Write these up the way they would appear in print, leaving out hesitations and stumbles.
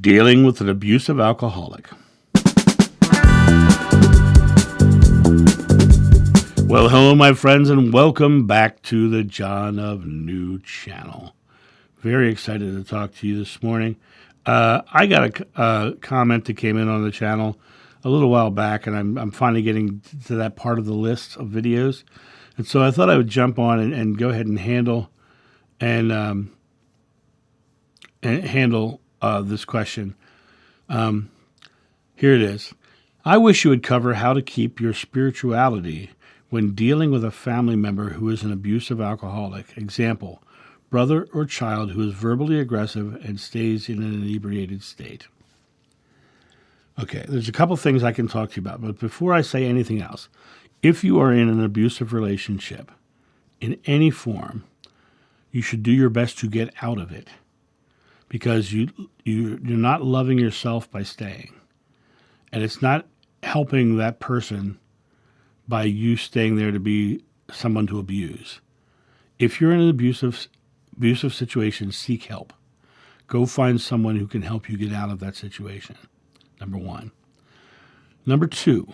Dealing with an abusive alcoholic. Well, hello, my friends, and welcome back to the John of New channel. Very excited to talk to you this morning. I got a comment that came in on the channel a little while back, and I'm finally getting to that part of the list of videos. And so I thought I would jump on and go ahead and handle this question. Here it is. I wish you would cover how to keep your spirituality when dealing with a family member who is an abusive alcoholic. Example, brother or child who is verbally aggressive and stays in an inebriated state. Okay, there's a couple things I can talk to you about, but before I say anything else, if you are in an abusive relationship in any form, you should do your best to get out of it, because you're not loving yourself by staying, and it's not helping that person by you staying there to be someone to abuse. If you're in an abusive situation, seek help. Go find someone who can help you get out of that situation. Number one. Number two,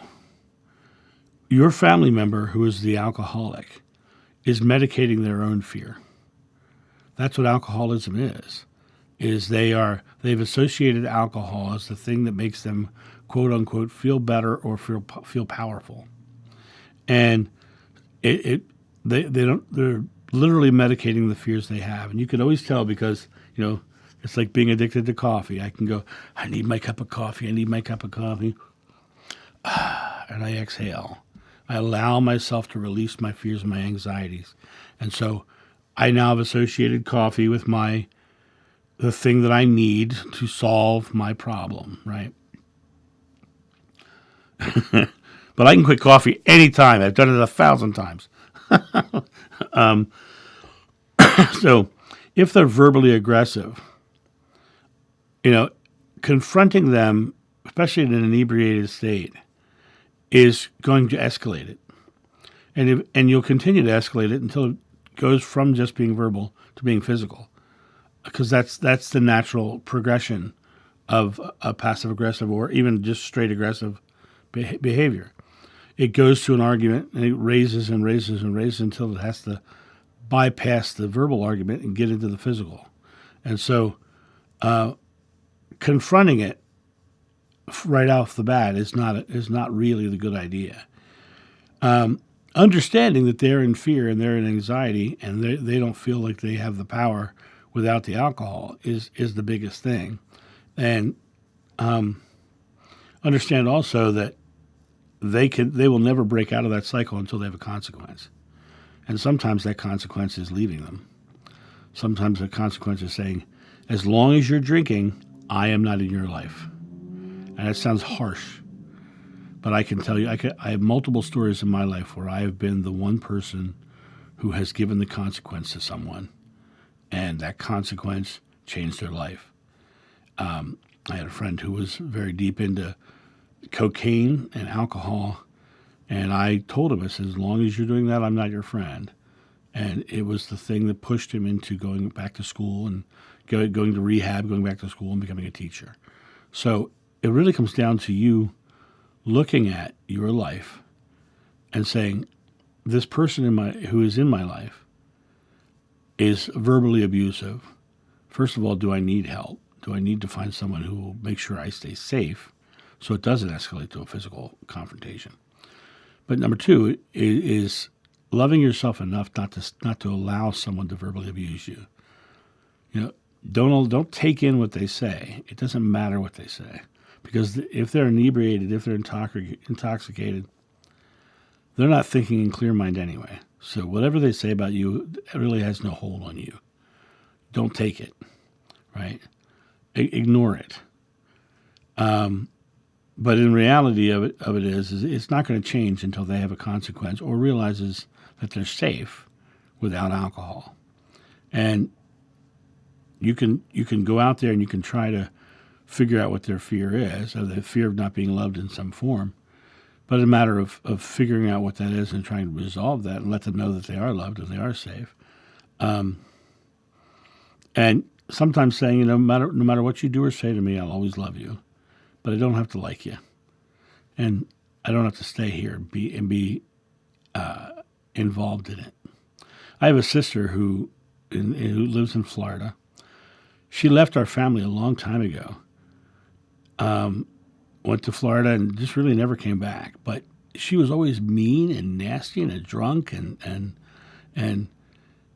your family member who is the alcoholic is medicating their own fear. That's what alcoholism is they've associated alcohol as the thing that makes them, quote unquote, feel better or feel powerful. And they're literally medicating the fears they have. And you can always tell because, it's like being addicted to coffee. I can go, I need my cup of coffee. And I exhale. I allow myself to release my fears and my anxieties. And so I now have associated coffee with the thing that I need to solve my problem, right? But I can quit coffee anytime. I've done it 1,000 times. So if they're verbally aggressive, confronting them, especially in an inebriated state, is going to escalate it. And you'll continue to escalate it until it goes from just being verbal to being physical, because that's the natural progression of a passive-aggressive or even just straight aggressive behavior. It goes to an argument, and it raises and raises and raises until it has to bypass the verbal argument and get into the physical. And so confronting it right off the bat is not really the good idea. Understanding that they're in fear and they're in anxiety and they don't feel like they have the power without the alcohol is the biggest thing. And understand also that they will never break out of that cycle until they have a consequence. And sometimes that consequence is leaving them. Sometimes the consequence is saying, as long as you're drinking, I am not in your life. And that sounds harsh, but I can tell you, I have multiple stories in my life where I have been the one person who has given the consequence to someone, and that consequence changed their life. I had a friend who was very deep into cocaine and alcohol, and I told him, I said, as long as you're doing that, I'm not your friend. And it was the thing that pushed him into going back to school and going to rehab, going back to school and becoming a teacher. So it really comes down to you looking at your life and saying, this person who is in my life is verbally abusive. First of all, do I need help? Do I need to find someone who will make sure I stay safe so it doesn't escalate to a physical confrontation? But number two is loving yourself enough not to allow someone to verbally abuse you. Don't take in what they say. It doesn't matter what they say, because if they're inebriated, if they're intoxicated, they're not thinking in clear mind anyway. So whatever they say about you really has no hold on you. Don't take it, right? Ignore it. But in reality of it is it's not going to change until they have a consequence or realizes that they're safe without alcohol. And you can go out there and you can try to figure out what their fear is, or the fear of not being loved in some form. But a matter of figuring out what that is and trying to resolve that and let them know that they are loved and they are safe. And sometimes saying, no matter what you do or say to me, I'll always love you, but I don't have to like you, and I don't have to stay here and be involved in it. I have a sister who lives in Florida. She left our family a long time ago. Went to Florida and just really never came back. But she was always mean and nasty and a drunk and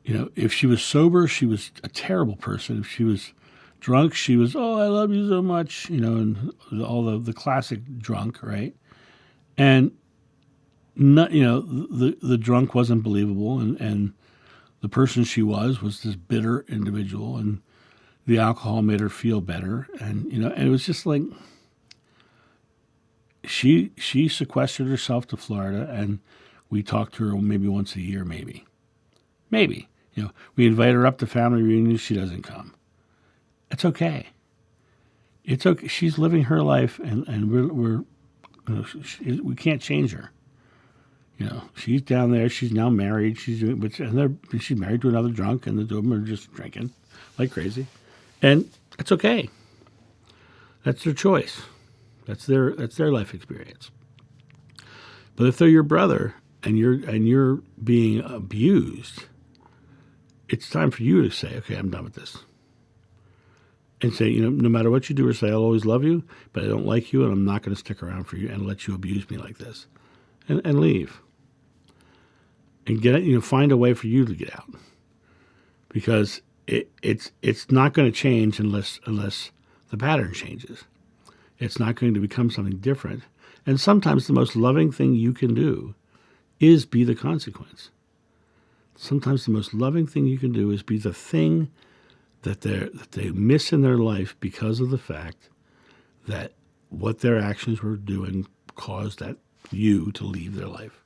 if she was sober, she was a terrible person. If she was drunk, she was, oh, I love you so much, and all the classic drunk, right? And not, the drunk wasn't believable, and the person she was this bitter individual, and the alcohol made her feel better, and it was just like she sequestered herself to Florida, and we talked to her maybe once a year, maybe. We invite her up to family reunions, she doesn't come. It's okay. It's okay. She's living her life, and we're we can't change her. She's down there. She's now married. She's married to another drunk, and the two of them are just drinking like crazy, and it's okay. That's their choice. That's their life experience. But if they're your brother and you're being abused, it's time for you to say, okay, I'm done with this. And say, no matter what you do or say, I'll always love you, but I don't like you, and I'm not going to stick around for you and let you abuse me like this, and leave. And find a way for you to get out, because it's not going to change unless the pattern changes. It's not going to become something different. And sometimes the most loving thing you can do is be the consequence. Sometimes the most loving thing you can do is be the thing that they miss in their life because of the fact that what their actions were doing caused you to leave their life.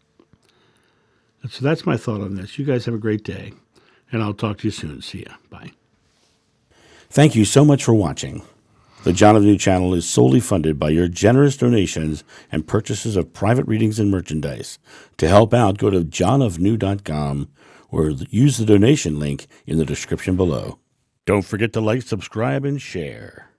And so that's my thought on this. You guys have a great day, and I'll talk to you soon. See ya. Bye. Thank you so much for watching. The John of New channel is solely funded by your generous donations and purchases of private readings and merchandise. To help out, go to johnofnew.com or use the donation link in the description below. Don't forget to like, subscribe, and share.